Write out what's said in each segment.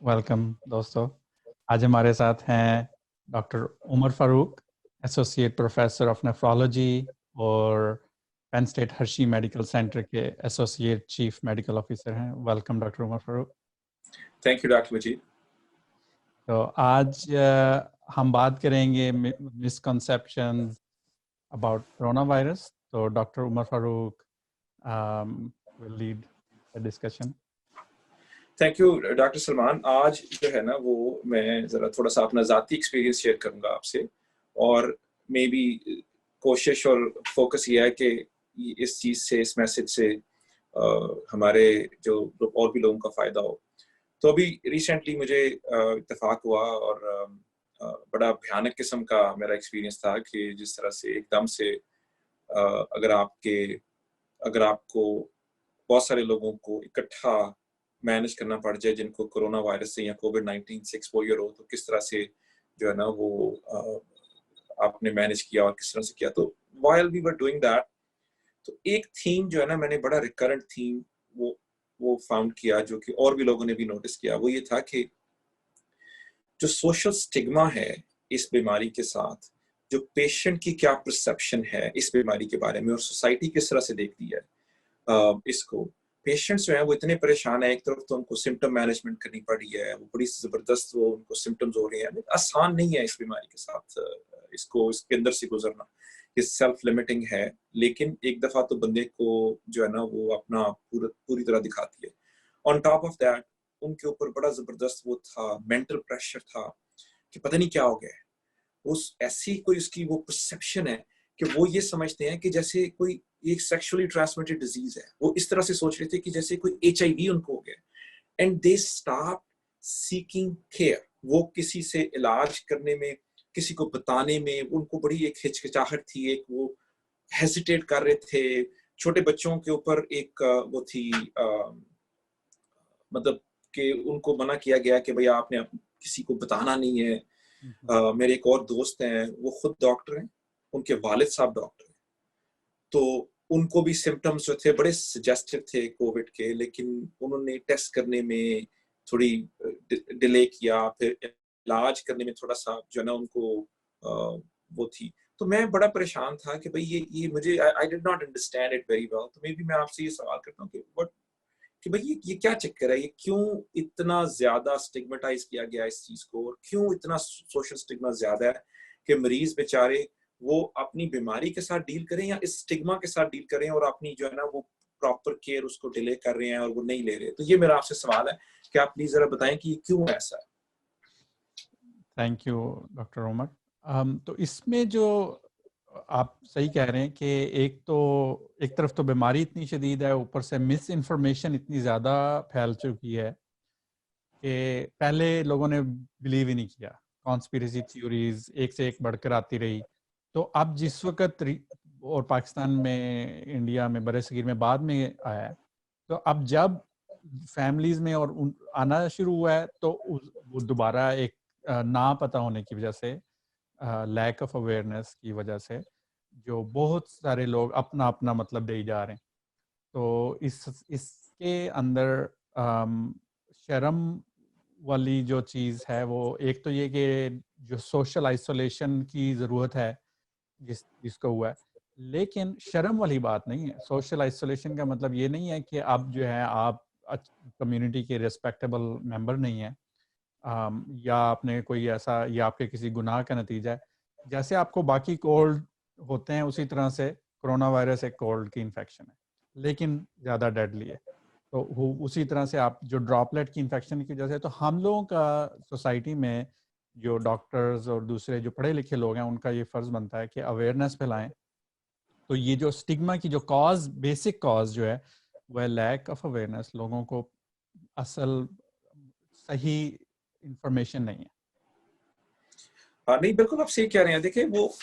Welcome दोस्तों। आज हमारे साथ हैं doctor Umar Farooq, associate professor of nephrology और Penn State Hershey medical center के एसोसिएट चीफ मेडिकल ऑफिसर हैं। Welcome doctor Umar Farooq. Thank you doctor Majeed. तो आज हम बात करेंगे मिसकंसेप्शंस अबाउट कोरोना वायरस। तो doctor Umar Farooq will lead the discussion. Thank you doctor Salman. आज जो है ना वो मैं ज़रा थोड़ा सा अपना ज़ाती एक्सपीरियंस शेयर करूँगा आपसे, और मे बी कोशिश और फोकस ये है कि इस चीज़ से, इस मैसेज से हमारे जो और भी लोगों का फ़ायदा हो। तो अभी रिसेंटली मुझे इत्तेफाक हुआ और बड़ा भयानक किस्म का मेरा एक्सपीरियंस था कि जिस तरह से एकदम से अगर आपको बहुत सारे लोगों को इकट्ठा मैनेज करना पड़ जाए जिनको कोरोना वायरस से या कोविड-19 से एक्सपोजर हो, तो किस तरह से जो है ना वो आपने मैनेज किया और किस तरह से किया। तो while we were doing that, तो एक थीम जो है ना, मैंने बड़ा रिकरेंट थीम वो फाउंड किया, जो कि और भी लोगों ने भी नोटिस किया। वो ये था कि जो सोशल स्टिग्मा है इस बीमारी के साथ, जो पेशेंट की क्या परसेप्शन है इस बीमारी के बारे में और सोसाइटी किस तरह से देखती है इसको। पेशेंट्स जो हैं वो इतने परेशान है, एक तरफ तो उनको सिम्टम मैनेजमेंट करनी पड़ी है, वो बड़ी ज़बरदस्त वो उनको सिम्टम्स हो रहे हैं। आसान नहीं है इस बीमारी के साथ इसके अंदर से गुजरना, ये सेल्फ लिमिटिंग है, लेकिन एक दफ़ा तो बंदे को जो है ना वो अपना पूरी तरह दिखाती है। ऑन टॉप ऑफ दैट उनके ऊपर बड़ा ज़बरदस्त वो था, मेंटल प्रेशर था कि पता नहीं क्या हो गया है। उस ऐसी कोई उसकी वो परसेप्शन है कि वो ये समझते हैं कि जैसे कोई एक सेक्सुअली ट्रांसमिटेड डिजीज है। वो इस तरह से सोच रहे थे कि जैसे कोई HIV उनको हो गया। And they start seeking care. वो किसी से इलाज करने में, किसी को बताने में उनको बड़ी एक हिचकिचाहट थी, एक वो हेजिटेट कर रहे थे। छोटे बच्चों के ऊपर एक वो थी मतलब कि उनको मना किया गया कि भैया आपने किसी को बताना नहीं है। मेरे एक और दोस्त हैं, वो खुद डॉक्टर हैं, उनके वालिद साहब डॉक्टर हैं, तो उनको भी सिम्टम्स जो थे बड़े सजेस्टिव थे कोविड के, लेकिन उन्होंने टेस्ट करने में थोड़ी डिले किया, फिर इलाज करने में थोड़ा सा जो है ना उनको वो थी। तो मैं बड़ा परेशान था कि भाई ये मुझे I did not understand it very well. तो मे बी मैं आपसे ये सवाल करता हूँ कि भाई ये क्या चक्कर है, ये क्यों इतना ज्यादा स्टिग्मेटाइज किया गया इस चीज को, और क्यों इतना सोशल स्टिग्मा ज्यादा है कि मरीज बेचारे वो अपनी बीमारी के साथ डील करें या इस स्टिग्मा के साथ डील करें, और अपनी जो है ना वो प्रॉपर केयर उसको डिले कर रहे हैं और वो नहीं ले रहे। तो ये मेरा आपसे सवाल है कि आप प्लीज जरा बताएं कि क्यों ऐसा है। Thank you doctor Umar. तो इसमें जो आप सही कह रहे हैं कि एक तरफ तो बीमारी इतनी शदीद है, ऊपर से मिस इन्फॉर्मेशन इतनी ज़्यादा फैल चुकी है कि पहले लोगों ने बिलीव ही नहीं किया। कॉन्स्पिरेसी थ्योरीज एक से एक बढ़कर आती रही। तो अब जिस वक्त और पाकिस्तान में, इंडिया में, बरसगीर में बाद में आया है, तो अब जब फैमिलीज में और आना शुरू हुआ है, तो वो दोबारा एक ना पता होने की वजह से, लैक ऑफ अवेयरनेस की वजह से, जो बहुत सारे लोग अपना अपना मतलब दे जा रहे हैं। तो इसके अंदर शर्म वाली जो चीज़ है, वो एक तो ये कि जो सोशल आइसोलेशन की ज़रूरत है जिसको हुआ है, लेकिन शर्म वाली बात नहीं है। सोशल आइसोलेशन का मतलब ये नहीं है कि अब जो है आप कम्युनिटी के रिस्पेक्टेबल मेंबर नहीं है, या आपने कोई ऐसा, या आपके किसी गुनाह का नतीजा है। जैसे आपको बाकी कोल्ड होते हैं, उसी तरह से कोरोना वायरस एक कोल्ड की इन्फेक्शन है, लेकिन ज़्यादा डेडली है। तो उसी तरह से आप जो ड्रॉपलेट की इन्फेक्शन की वजह से, तो हम लोगों का सोसाइटी में जो डॉक्टर्स और दूसरे जो पढ़े लिखे लोग हैं, उनका ये फ़र्ज़ बनता है कि अवेयरनेस फैलाएं। तो ये जो स्टिग्मा की जो कॉज, बेसिक कॉज जो है, वह लैक ऑफ अवेयरनेस, लोगों को असल सही इंफॉर्मेशन नहीं है। नहीं, बिल्कुल आप सही कह रहे हैं। देखिए, वो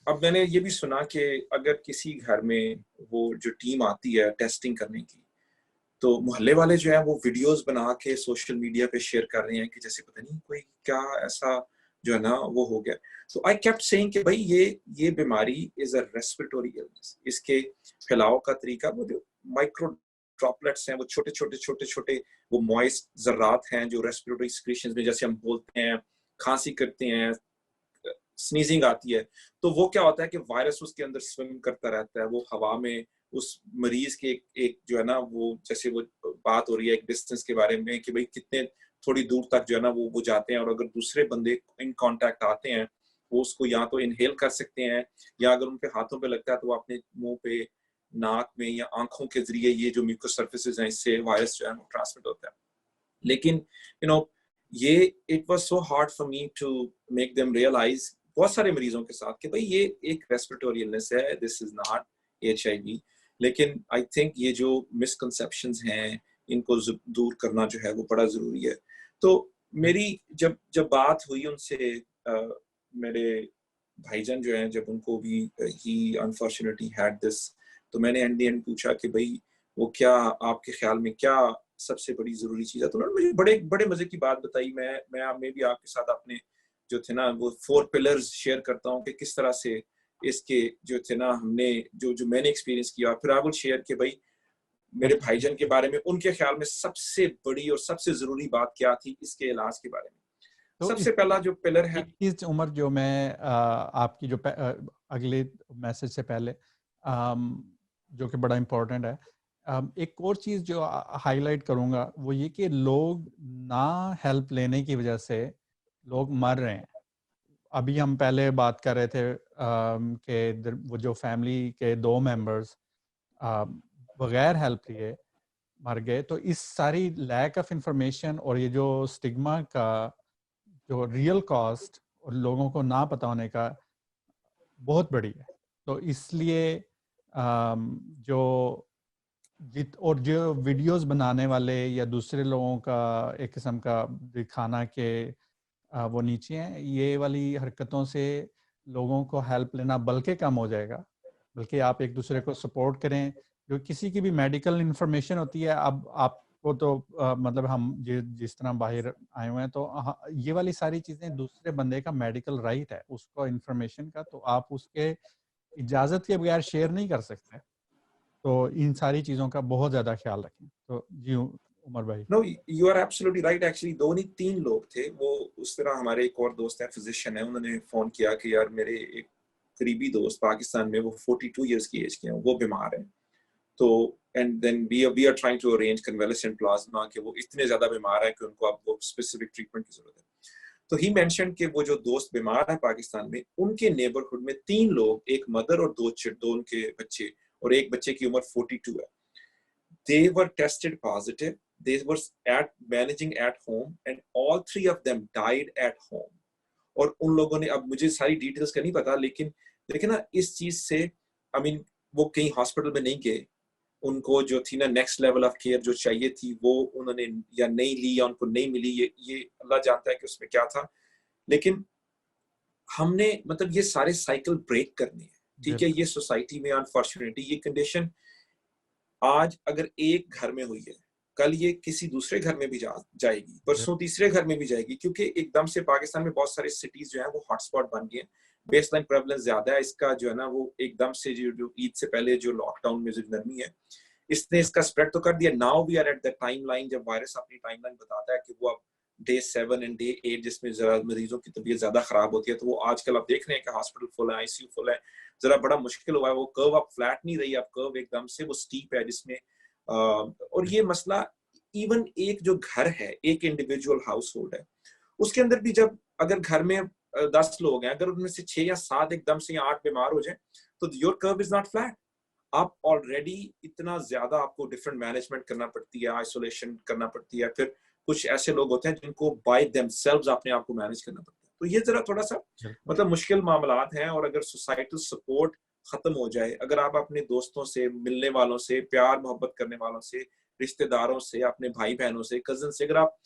अब मैंने ये भी सुना कि अगर किसी घर में वो जो टीम आती है टेस्टिंग करने की, तो मोहल्ले वाले जो है वो वीडियोस बना के सोशल मीडिया पे शेयर कर रहे हैं कि जैसे पता नहीं कोई क्या ऐसा जो है ना वो हो गया। तो आई केप्ट सेइंग कि भाई ये बीमारी इज अ रेस्पिरेटरी इलनेस। इसके फैलाव का तरीका वो जो माइक्रो ड्रॉपलेट्स हैं, वो छोटे छोटे वो मॉइस्ट ज़र्रात हैं जो रेस्पिरेटरी सिक्रीशंस में, जैसे हम बोलते हैं, खांसी करते हैं, स्नीजिंग आती है, तो वो क्या होता है कि वायरस उसके अंदर स्विम करता रहता है, वो हवा में उस मरीज के एक जो है ना, वो जैसे वो बात हो रही है एक डिस्टेंस के बारे में कि भाई कितने थोड़ी दूर तक जो है ना वो जाते हैं, और अगर दूसरे बंदे इन कांटेक्ट आते हैं वो उसको या तो इनहेल कर सकते हैं, या अगर उनके हाथों पे लगता है तो वो अपने मुंह पे, नाक में या आंखों के जरिए ये जो म्यूकस सर्फेसेस हैं इससे वायरस जो है वो ट्रांसमिट होता है. लेकिन ये it was so hard for me to make them realise, बहुत सारे मरीजों के साथ, कि भाई ये एक रेस्पिरेटरी इलनेस है, दिस इज नॉट HIV. लेकिन आई थिंक ये जो मिसकंसेप्शंस हैं इनको दूर करना जो है वो बड़ा जरूरी है. तो मेरी जब बात हुई उनसे, मेरे भाईजान जो हैं, जब उनको भी ही अनफॉर्चुनेटली हैड दिस, तो मैंने एट द एंड पूछा कि भाई वो क्या आपके ख्याल में क्या सबसे बड़ी जरूरी चीज है. तो उन्होंने मुझे बड़े मजे की बात बताई. मैं भी आपके साथ अपने जो थे ना वो 4 पिलर्स शेयर करता हूँ कि किस तरह से इसके जो थे ना हमने जो मैंने एक्सपीरियंस किया. फिर आई विल शेयर कि भाई मेरे भाईजान के बारे में उनके ख्याल में सबसे बड़ी और सबसे जरूरी बात क्या थी इसके इलाज के बारे में. तो सबसे पहला जो पिलर है, एक चीज उमर जो मैं आपकी जो अगले मैसेज से पहले जो कि बड़ा इम्पोर्टेंट है, एक और चीज जो हाईलाइट करूंगा वो ये कि लोग ना हेल्प लेने की वजह से लोग मर रहे हैं. अभी हम पहले बात कर रहे थे कि वो जो फैमिली के 2 मेंबर्स बगैर हेल्प लिए मर गए. तो इस सारी लैक ऑफ इंफॉर्मेशन और ये जो स्टिग्मा का जो रियल कॉस्ट और लोगों को ना पता होने का बहुत बड़ी है. तो इसलिए जो वीडियोस बनाने वाले या दूसरे लोगों का एक किस्म का दिखाना के वो नीचे हैं, ये वाली हरकतों से लोगों को हेल्प लेना बल्कि कम हो जाएगा. बल्कि आप एक दूसरे को सपोर्ट करें. जो किसी की भी मेडिकल इंफॉर्मेशन होती है, अब आपको तो मतलब हम जिस तरह बाहर आए हुए हैं, तो ये वाली सारी चीज़ें दूसरे बंदे का मेडिकल राइट है उसको इंफॉर्मेशन का, तो आप उसके इजाज़त के बगैर शेयर नहीं कर सकते. तो इन सारी चीज़ों का बहुत ज़्यादा ख्याल रखें. तो जी उमर भाई. No, you are absolutely right. Actually 2 नहीं 3 लोग थे वो. उस तरह हमारे एक और दोस्त है, फिजिशियन है, उन्होंने फोन किया कि यार मेरे एक करीबी दोस्त पाकिस्तान में, वो 42 इयर्स की एज के हैं, वो बीमार हैं. तो and then we are trying to arrange convalescent plasma, कि वो इतने ज्यादा बीमार है कि उनको अब वो स्पेसिफिक ट्रीटमेंट की जरूरत है. तो ही मेंशन कि वो जो दोस्त बीमार है पाकिस्तान में, उनके नेबरहुड में 3 लोग, एक मदर और 2 उनके बच्चे, और एक बच्चे की उम्र 42 है. They were tested positive. They were managing at home, and all 3 of them died at home. और उन लोगों ने, अब मुझे सारी डिटेल्स का नहीं पता, लेकिन देखिए ना इस चीज से, आई मीन वो कहीं हॉस्पिटल में नहीं गए, उनको जो थी ना नेक्स्ट लेवल ऑफ केयर जो चाहिए थी वो उन्होंने या नहीं ली या उनको नहीं मिली, ये अल्लाह जानता है कि उसमें क्या था. लेकिन हमने मतलब ये सारे साइकिल ब्रेक करने हैं. ठीक है, ये सोसाइटी में अनफॉर्चुनेटली ये कंडीशन आज अगर एक घर में हुई है, कल ये किसी दूसरे घर में भी जाएगी, परसों तीसरे घर में भी जाएगी, क्योंकि एकदम से पाकिस्तान में बहुत सारे सिटीज जो है वो हॉटस्पॉट बन गए हैं. बेसलाइन प्रेवलेंस ज्यादा है इसका जो है ना, वो एकदम से जो ईद से पहले जो लॉकडाउन में जो नरमी है इसने इसका स्प्रेड तो कर दिया. Now we are at the timeline जब वायरस अपनी टाइम लाइन बताता है कि वो अब डे 7 एंड डे 8 जिसमें जरा मरीजों की तबीयत ज्यादा खराब होती है, तो वो आजकल आप देख रहे हैं कि हॉस्पिटल फुल है, ICU फुल है. जरा बड़ा मुश्किल हुआ है, वो कर्व अब फ्लैट नहीं रही, अब कर्व एकदम से वो स्टीप है जिसमें और ये मसला इवन एक जो घर है, एक इंडिविजुअल हाउस होल्ड है, उसके अंदर भी जब अगर घर में 10 लोग हैं, अगर उनमें से 6 या 7 एकदम से या 8 बीमार हो जाए, तो your curve is not flat. आप ऑलरेडी इतना ज्यादा आपको डिफरेंट मैनेजमेंट करना पड़ती है, आइसोलेशन करना पड़ती है, फिर कुछ ऐसे लोग होते हैं जिनको बाय देमसेल्व्स अपने आप को मैनेज करना पड़ता है. तो ये जरा थोड़ा सा मतलब मुश्किल मामलात हैं. और अगर सोसाइटल सपोर्ट खत्म हो जाए, अगर आप अपने दोस्तों से, मिलने वालों से, प्यार मोहब्बत करने वालों से, रिश्तेदारों से, अपने भाई बहनों से, कजन से, अगर आप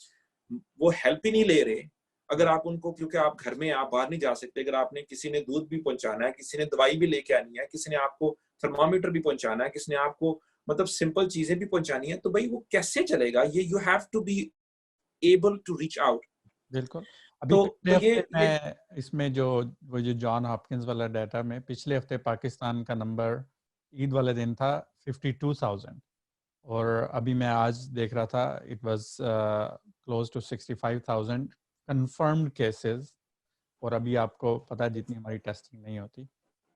वो हेल्प ही नहीं ले रहे, अगर आप उनको, क्योंकि आप घर में आप बाहर नहीं जा सकते, अगर आपने किसी ने दूध भी पहुंचाना है, किसी ने दवाई भी लेके आनी है, किसी ने आपको थर्मामीटर भी पहुंचाना है, किसी ने आपको मतलब सिंपल चीजें भी पहुंचानी है, तो भाई वो कैसे चलेगा? ये you have to be able to reach out. बिल्कुल. अभी पिछले हफ्ते में इसमें जो जॉन हॉपकिंस वाला डाटा में पिछले हफ्ते पाकिस्तान का नंबर ईद वाले दिन था 52,000 اور ابھی میں آج دیکھ رہا تھا it was close to 65,000 confirmed cases, اور ابھی آپ کو پتہ ہے جتنی ہماری ٹیسٹنگ نہیں ہوتی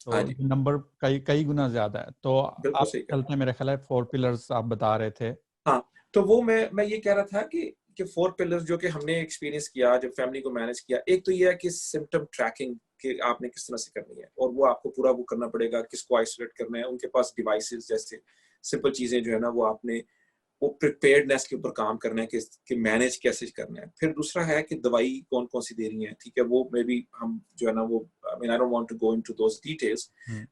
تو ہاں جی نمبر کئی گنا زیادہ ہے. تو بالکل آپ صحیح کہا. چلتے ہیں میرے خیال ہے 4 پلرز آپ بتا رہے تھے. ہاں تو وہ میں یہ کہہ رہا تھا کہ 4 پلرز جو کہ ہم نے ایکسپیرینس کیا جب فیملی کو مینج کیا. ایک تو یہ ہے کہ سمپٹم ٹریکنگ کہ آپ نے کس طرح سے کرنی ہے، اور وہ آپ کو پورا وہ کرنا پڑے گا کس کو آئسولیٹ کرنا ہے. ان کے پاس ڈیوائسز جیسے سمپل چیزیں جو ہے نا وہ آپ نے وہ پریپیئرڈنیس کے اوپر کام کرنا ہے کہ مینیج کیسے کرنا ہے. پھر دوسرا ہے کہ دوائی کون کون سی دے رہی ہیں، ٹھیک ہے، وہ میں بھی ہم جو ہے نا وہ I don't want to go into those details.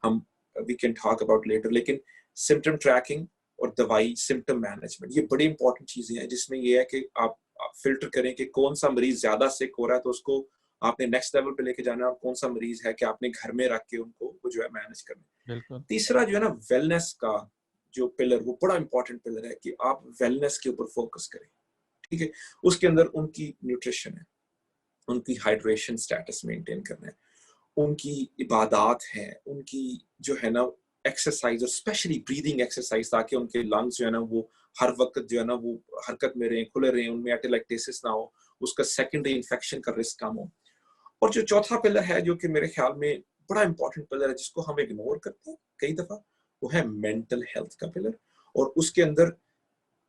ہم we can talk about later. لیکن سمپٹم ٹریکنگ اور دوائی سمپٹم مینجمنٹ یہ بڑی امپورٹنٹ چیزیں ہیں، جس میں یہ ہے کہ آپ فلٹر کریں کہ کون سا مریض زیادہ سک ہو رہا ہے تو اس کو آپ نے نیکسٹ لیول پہ لے کے جانا ہے، اور کون سا مریض ہے کہ آپ نے گھر میں رکھ کے ان کو وہ جو ہے مینج کرنا ہے. بالکل. تیسرا جو ہے نا ویلنس کا جو پلر وہ بڑا امپورٹنٹ پلر ہے کہ آپ ویلنس کے اوپر فوکس کریں. ٹھیک ہے، اس کے اندر ان کی نیوٹریشن ہے، ان کی ہائیڈریشن سٹیٹس مینٹین کرنا ہے، ان کی عبادات ہیں، ان کی جو ہے نا ایکسرسائز اور اسپیشلی بریدنگ ایکسرسائز، تاکہ ان کے لنگس جو ہے نا وہ ہر وقت جو ہے نا وہ حرکت میں رہیں، کھلے رہیں، ان میں ایٹیلیکٹیسس نہ ہو، اس کا سیکنڈری انفیکشن کا رسک کم ہو. اور جو چوتھا پلر ہے جو کہ میرے خیال میں بڑا امپورٹنٹ پلر ہے جس کو ہم اگنور کرتے ہیں کئی دفعہ، وہ ہے مینٹل ہیلتھ کا پلر. اور اس کے اندر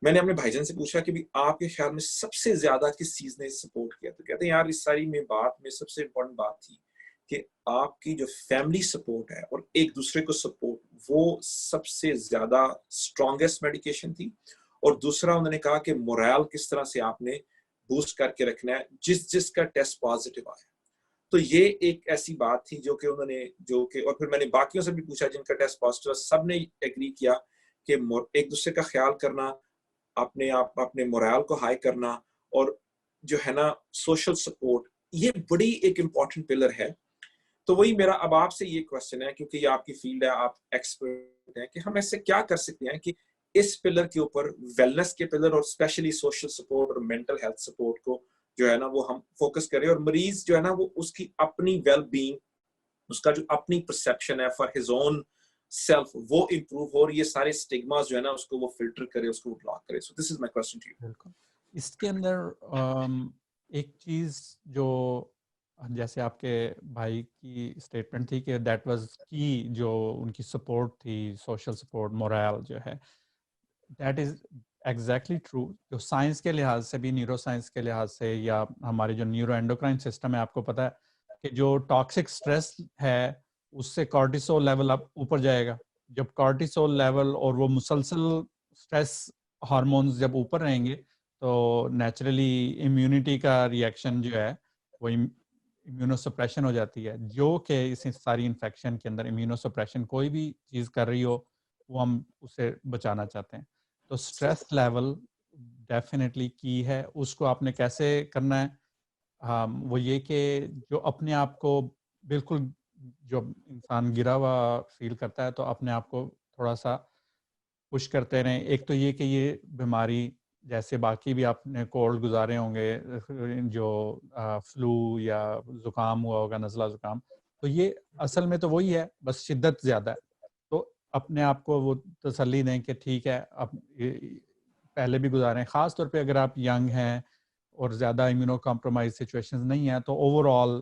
میں نے اپنے بھائی جان سے پوچھا کہ بھی آپ کے خیال میں سب سے زیادہ کس چیز نے سپورٹ کیا، تو کہتے ہیں یار اس ساری میں بات میں سب سے امپورٹنٹ بات تھی کہ آپ کی جو فیملی سپورٹ ہے اور ایک دوسرے کو سپورٹ، وہ سب سے زیادہ اسٹرانگیسٹ میڈیکیشن تھی. اور دوسرا انہوں نے کہا کہ مورال کس طرح سے آپ نے بوسٹ کر کے رکھنا ہے جس کا ٹیسٹ پازیٹیو آیا. تو یہ ایک ایسی بات تھی جو کہ انہوں نے اور پھر میں نے باقیوں سے بھی پوچھا جن کا ٹیسٹ پازیٹیو، سب نے ایگری کیا کہ ایک دوسرے کا خیال کرنا، اپنے مورال کو ہائی کرنا، اور جو ہے نا سوشل سپورٹ، یہ بڑی ایک امپورٹنٹ پلر ہے. تو وہی میرا اب آپ سے یہ کوشچن ہے، کیونکہ یہ آپ کی فیلڈ ہے، آپ ایکسپرٹ ہیں، کہ ہم ایسے کیا کر سکتے ہیں کہ اس پلر کے اوپر، ویلنس کے پلر اور اسپیشلی سوشل سپورٹ اور مینٹل ہیلتھ سپورٹ کو جو ہے نا وہ ہم فوکس کریں، اور مریض جو ہے نا وہ اس کی اپنی ویل بینگ، اس کا جو اپنی پرسیپشن ہے فار ہز اون سیلف، وہ امپروو ہو، اور یہ سارے سٹگماز جو ہے نا اس کو وہ فلٹر کرے، اس کو وہ بلاک کرے. سو دس از مائی کوسچن ٹو یو. بالکل. اس کے اندر ایک چیز جو جیسے آپ کے بھائی کی اسٹیٹمنٹ تھی کہ دیٹ واز کی، جو ان کی سپورٹ تھی، سوشل سپورٹ، مورال جو ہے، دیٹ از ایگزیکٹلی ٹرو. جو سائنس کے لحاظ سے بھی، نیورو سائنس کے لحاظ سے، یا ہمارے جو نیورو اینڈوکرائن سسٹم ہے، آپ کو پتہ ہے کہ جو ٹاکسک سٹریس ہے اس سے کارٹیسول لیول اب اوپر جائے گا. جب کارٹیسول لیول اور وہ مسلسل سٹریس ہارمونز جب اوپر رہیں گے تو نیچرلی امیونٹی کا ریئیکشن جو ہے وہ امیونو سپریشن ہو جاتی ہے، جو کہ اس ساری انفیکشن کے اندر امیونو سپریشن کوئی بھی چیز کر رہی ہو وہ ہم اسے بچانا چاہتے ہیں. تو سٹریس لیول ڈیفینیٹلی کی ہے. اس کو آپ نے کیسے کرنا ہے؟ وہ یہ کہ جو اپنے آپ کو بالکل، جو انسان گرا ہوا فیل کرتا ہے تو اپنے آپ کو تھوڑا سا پش کرتے رہیں. ایک تو یہ کہ یہ بیماری جیسے باقی بھی آپ نے کولڈ گزارے ہوں گے، جو فلو یا زکام ہوا ہوگا، نزلہ زکام، تو یہ اصل میں تو وہی ہے، بس شدت زیادہ ہے. تو اپنے آپ کو وہ تسلی دیں کہ ٹھیک ہے، اب پہلے بھی گزاریں. خاص طور پہ اگر آپ ینگ ہیں اور زیادہ امیونو کمپرومائز سچویشنز نہیں ہیں تو اوور آل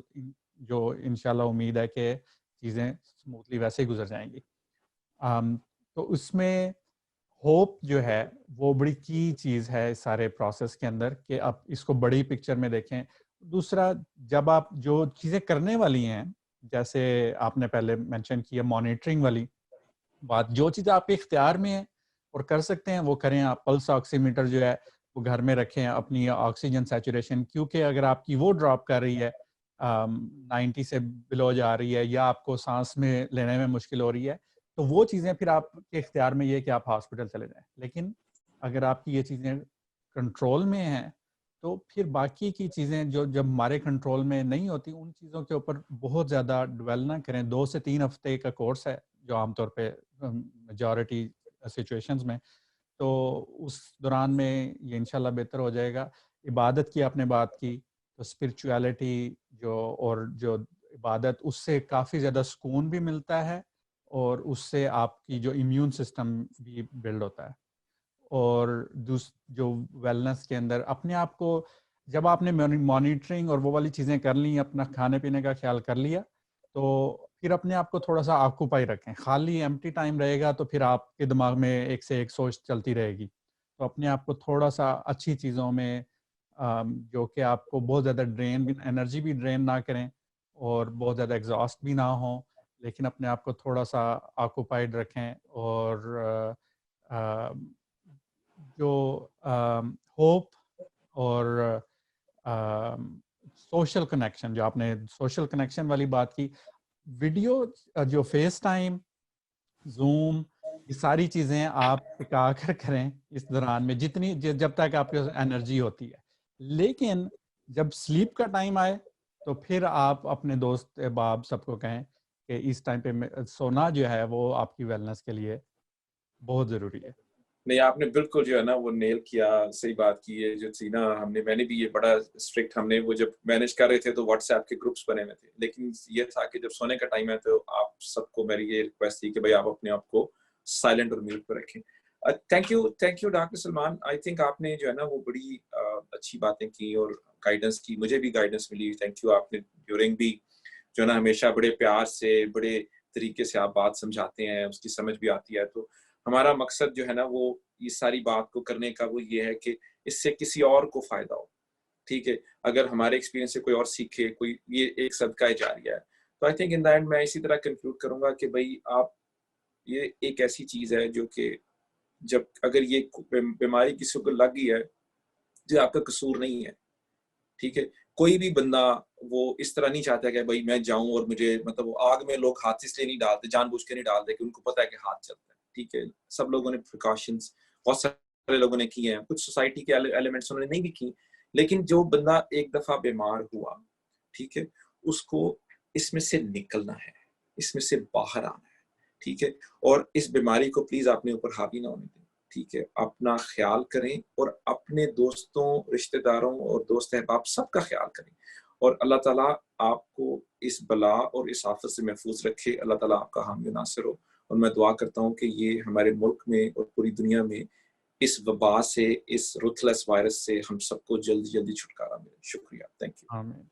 جو انشاءاللہ امید ہے کہ چیزیں اسموتھلی ویسے ہی گزر جائیں گی. تو اس میں ہوپ جو ہے وہ بڑی کی چیز ہے اس سارے پروسیس کے اندر، کہ آپ اس کو بڑی پکچر میں دیکھیں. دوسرا، جب آپ جو چیزیں کرنے والی ہیں، جیسے آپ نے پہلے مینشن کیا مانیٹرنگ والی بات، جو چیزیں آپ کے اختیار میں ہیں اور کر سکتے ہیں وہ کریں. آپ پلس آکسی میٹر جو ہے وہ گھر میں رکھیں، اپنی آکسیجن سیچوریشن، کیونکہ اگر آپ کی وہ ڈراپ کر رہی ہے، 90 سے بلو جا رہی ہے، یا آپ کو سانس میں لینے میں مشکل ہو رہی ہے، تو وہ چیزیں پھر آپ کے اختیار میں یہ کہ آپ ہاسپٹل چلے جائیں. لیکن اگر آپ کی یہ چیزیں کنٹرول میں ہیں تو پھر باقی کی چیزیں جو جب ہمارے کنٹرول میں نہیں ہوتی، ان چیزوں کے اوپر بہت زیادہ ڈویل نہ کریں. 2 سے 3 ہفتے کا کورس ہے جو عام طور پہ میجورٹی سچویشنز میں، تو اس دوران میں یہ انشاءاللہ بہتر ہو جائے گا. عبادت کی آپ نے بات کی، تو اسپرچویلٹی اور جو عبادت، اس سے کافی زیادہ سکون بھی ملتا ہے، اور اس سے آپ کی جو امیون سسٹم بھی بلڈ ہوتا ہے. اور جو ویلنس کے اندر اپنے آپ کو جب آپ نے مانیٹرنگ اور وہ والی چیزیں کر لی، اپنا کھانے پینے کا خیال کر لیا، تو پھر اپنے آپ کو تھوڑا سا آکوپائی رکھیں. خالی ایمٹی ٹائم رہے گا تو پھر آپ کے دماغ میں ایک سے ایک سوچ چلتی رہے گی. تو اپنے آپ کو تھوڑا سا اچھی چیزوں میں جو کہ آپ کو بہت زیادہ انرجی بھی ڈرین نہ کریں اور بہت زیادہ ایگزاسٹ بھی نہ ہوں، لیکن اپنے آپ کو تھوڑا سا آکوپائڈ رکھیں. اور جو ہوپ اور سوشل کنیکشن، جو آپ نے سوشل کنیکشن والی بات کی، ویڈیو جو فیس ٹائم، زوم، یہ ساری چیزیں آپ ٹکا کر کریں اس دوران میں جب تک آپ کے انرجی ہوتی ہے. لیکن جب سلیپ کا ٹائم آئے تو پھر آپ اپنے دوست احباب سب کو کہیں کہ اس ٹائم پہ سونا جو ہے وہ آپ کی ویلنس کے لیے بہت ضروری ہے. نہیں، آپ نے بالکل جو ہے نا وہ نیل کیا، صحیح بات کی ہے. جو تھی نا میں نے بھی یہ بڑا اسٹرکٹ، ہم نے وہ جب مینیج کر رہے تھے تو واٹس ایپ کے گروپس بنے ہوئے تھے، لیکن یہ تھا کہ جب سونے کا ٹائم ہے تو آپ سب کو میری یہ ریکویسٹ تھی کہ بھائی آپ اپنے آپ کو سائلنٹ اور میوٹ پہ رکھیں. Thank you doctor Salman. I think آپ نے جو ہے نا وہ بڑی اچھی باتیں کی اور گائیڈنس کی، مجھے بھی گائیڈنس ملی. Thank you. آپ نے ڈیورنگ بھی جو ہے نا ہمیشہ بڑے پیار سے، بڑے طریقے سے آپ بات سمجھاتے ہیں، اس کی سمجھ بھی آتی ہے. تو ہمارا مقصد جو ہے نا وہ یہ ساری بات کو کرنے کا وہ یہ ہے کہ اس سے کسی اور کو فائدہ ہو. ٹھیک ہے، اگر ہمارے ایکسپیرینس سے کوئی اور سیکھے، کوئی، یہ ایک صدقہ جاریہ ہے. تو I think in the and میں اسی طرح کنکلوڈ کروں گا کہ بھائی آپ، یہ ایک ایسی چیز ہے جو کہ جب اگر یہ بیماری کسی کو لگ گئی ہے جو آپ کا قصور نہیں ہے. ٹھیک ہے، کوئی بھی بندہ وہ اس طرح نہیں چاہتا کہ بھائی میں جاؤں اور مجھے، مطلب وہ آگ میں لوگ ہاتھ اس لیے نہیں ڈالتے، جان بوجھ کے نہیں ڈالتے کہ ان کو پتہ ہے کہ ہاتھ چلتا ہے. ٹھیک ہے، سب لوگوں نے پریکاشنز، بہت سارے لوگوں نے کی ہیں، کچھ سوسائٹی کے ایلیمنٹس انہوں نے نہیں بھی کی. لیکن جو بندہ ایک دفعہ بیمار ہوا، ٹھیک ہے، اس کو اس میں سے نکلنا ہے، اس میں سے باہر آنا ہے. ٹھیک ہے، اور اس بیماری کو پلیز اپنے اوپر حاوی نہ ہونے دیں. ٹھیک ہے، اپنا خیال کریں اور اپنے دوستوں، رشتہ داروں اور دوست احباب سب کا خیال کریں. اور اللہ تعالیٰ آپ کو اس بلا اور اس آفت سے محفوظ رکھے. اللہ تعالیٰ آپ کا حامی و ناصر ہو. اور میں دعا کرتا ہوں کہ یہ ہمارے ملک میں اور پوری دنیا میں اس وبا سے، اس رتھلس وائرس سے ہم سب کو جلدی جلدی چھٹکارا ملے. شکریہ. Thank you. آمین.